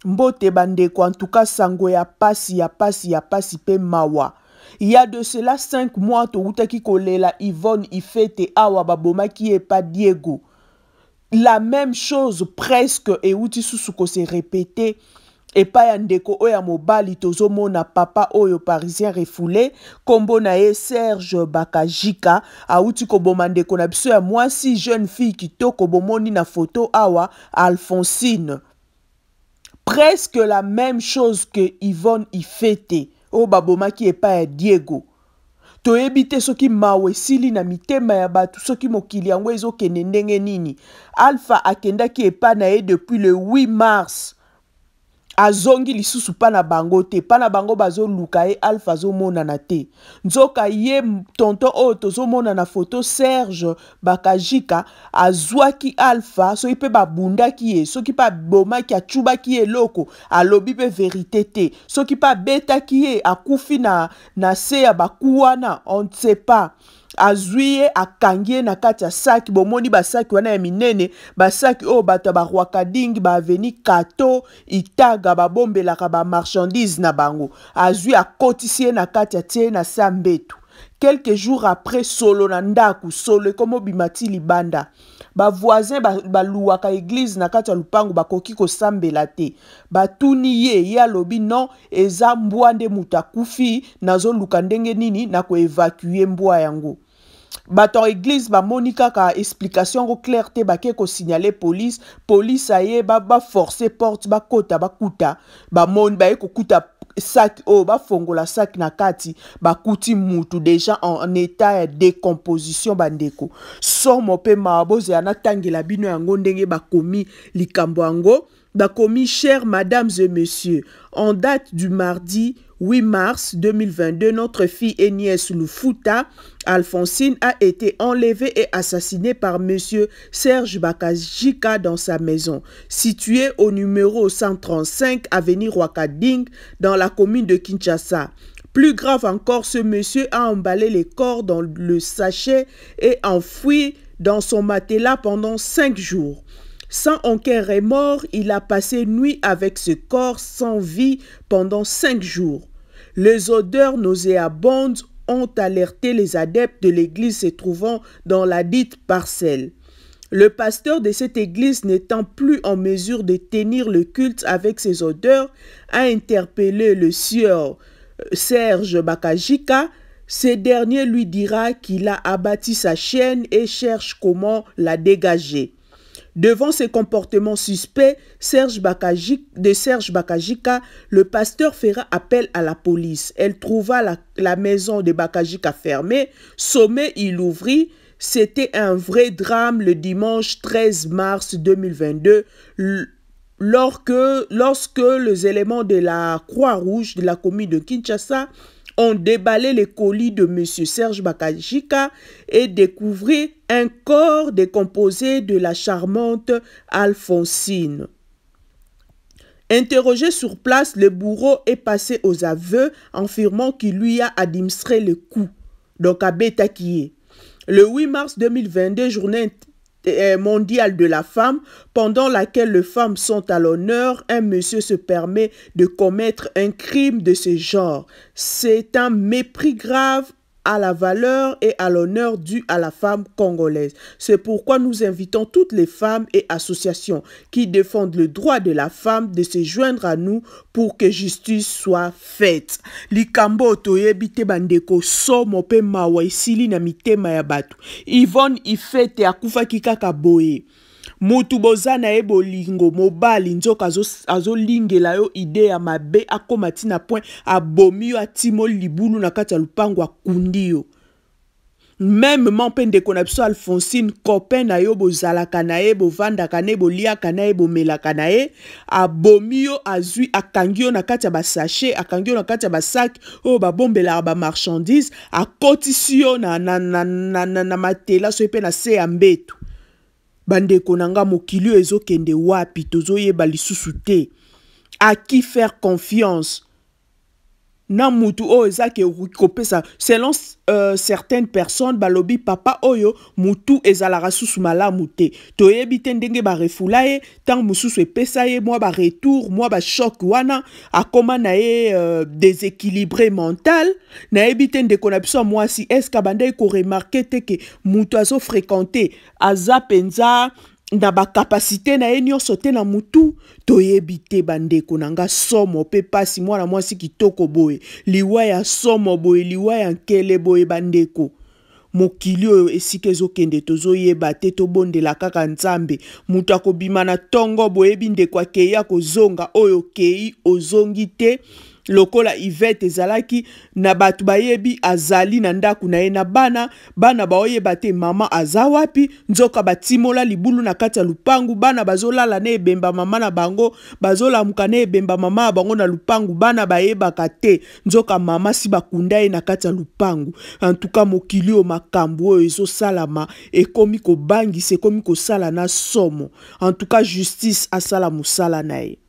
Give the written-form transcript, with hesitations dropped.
Mbote bandeko, en tout cas, sango ya pasi pe mawa. Il y a de cela 5 mois, to utaki kolela Yvonne Ifete awa baboma qui est pas Diego. La même chose presque et uti susuko se répété. Et pas yandeko oya mobali tozo mona papa oyo parisien refoulé kombo na ye Serge Bakajika a uti kobomandeko na biso ya mwasi jeune fille kitoko bomoni na photo awa Alphonsine. Presque la même chose que Yvonne Ifete o baboma qui est pas Diego. Toyebite soki mawe sili na mitema ya batu soki mokili yango ezokende ndenge nini. Alpha akendaki epa na ye depuis le 8 mars. Azongi lisusu pana bango te, pana bango bazo luka ye Alpha zo mona na te. Nzoka ye tonton o tozo mona na photo Serge Bakajika azwaki Alpha so ipe babunda ki ye, so ki pa boma ki achuba ki ye loko, alobi pe verité te, so ki pa beta ki ye akufi na se ya bakuwana, on ne sait pas. Azuye akangie na kati ya saki bomoni basaki wana ya minene basaki o bata ba Rwakading ba aveni Kato Itaga ba bombelaka ba marchandise na bango azuye akotisie na kati ya tie na sambetu. Quelques jours après solo na ndaku solo komo bimati libanda ba voisin ba luwaka église na kati ya lupango bakoki ko sambela te batuni ye alobi non eza mbwa nde mutakufi nazo luka ndenge nini na ko évacuer mbwa yango. Bato église ba monika ka explication ko clair te ba ke ko signaler police aye ba forcer porte ba kota ba kuta ba mon ba ko kuta sac o ba fongola sac na kati ba kuti mutu déjà en état de décomposition bandeko somo pe maboze ana tangela bino yango ndenge ba komi likambo yango ba komi chers mesdames et messieurs en date du mardi 8 mars 2022, notre fille et nièce Lufuta, Alphonsine, a été enlevée et assassinée par monsieur Serge Bakajika dans sa maison, située au numéro 135 avenue Rwakading, dans la commune de Kinshasa. Plus grave encore, ce monsieur a emballé les corps dans le sachet et enfoui dans son matelas pendant 5 jours. Sans aucun remords, il a passé nuit avec ce corps sans vie pendant 5 jours. Les odeurs nauséabondes ont alerté les adeptes de l'église se trouvant dans la dite parcelle. Le pasteur de cette église, n'étant plus en mesure de tenir le culte avec ces odeurs, a interpellé le sieur Serge Bakajika. Ce dernier lui dira qu'il a abattu sa chienne et cherche comment la dégager. Devant ces comportements suspects de Serge Bakajika, le pasteur fera appel à la police. Elle trouva la maison de Bakajika fermée. Sommet, il ouvrit. C'était un vrai drame le dimanche 13 mars 2022, lorsque les éléments de la Croix-Rouge de la commune de Kinshasa ont déballé les colis de M. Serge Bakajika et découvert un corps décomposé de la charmante Alphonsine. Interrogé sur place, le bourreau est passé aux aveux, affirmant qu'il lui a administré le coup. Donc, à Betakié. Le 8 mars 2022, journée mondiale de la femme, pendant laquelle les femmes sont à l'honneur, un monsieur se permet de commettre un crime de ce genre. C'est un mépris grave à la valeur et à l'honneur dû à la femme congolaise. C'est pourquoi nous invitons toutes les femmes et associations qui défendent le droit de la femme de se joindre à nous pour que justice soit faite. Likambo toyebite bandeko somo pe mawa isili na mitema ya batu. Yvonne Ifete akufa kikaka boye. Mutu bozana e bolingo mobali nzoka azo lingela yo ide ya mabe akomati na point abomi yo atimo libulu na kati ya lupango akundi yo. Même mampende konapso Alphonsine copain na yo bozalaka na ye bovandaka na ye boliaka na ye bomelaka na ye abomi yo azui akangi yo na kati ya basachet akangi yo na kati ya basak oyo babombelaka ba marchandise akotisi yo na matela so pe na se ya mbetu. Bandeko nanga mokili ezokende wapi tozoyeba lisusu te. À qui faire confiance? na mutu oyo ezake kopesa selon certaines personnes balobi papa oyo mutu ezalaka susu malamu te toyebi te ndenge barefula ye ntango mosusu epesa ye mwa baretour mwa bashock wana akoma na ye déséquilibré mental nayebi te ndeko na biso ya mwasi eske abandaki koremarke te ke mutu azofréquente aza mpenza na bakapasité na ye nyonso te na mutu toyebi te bandeko na nga somo pe pasi mwana mwasi kitoko boye liwa ya somo boye liwa ya nkele boye bandeko mokili oyo esika ezokende tozoyeba te tobondela kaka nzambe mutu akobima na ntongo boyebi ndeko akeya kozonga oyo kei ozongi te lokola Yvette ezalaki na batu bayebi azali na ndaku na ye na bana baoyeba te mama aza wapi nzoka batimola libulu na kati ya lupangu bana bazolala na ebemba mama na bango bazolamuka na ebemba mama na bango na lupangu bana bayebaka te nzoka mama si bakunda ye na kati ya lupangu en tout cas mokili o makambo oyo ezosalama ekomi kobangisa ekomi kosala na somo en tout cas justice asala musala na ye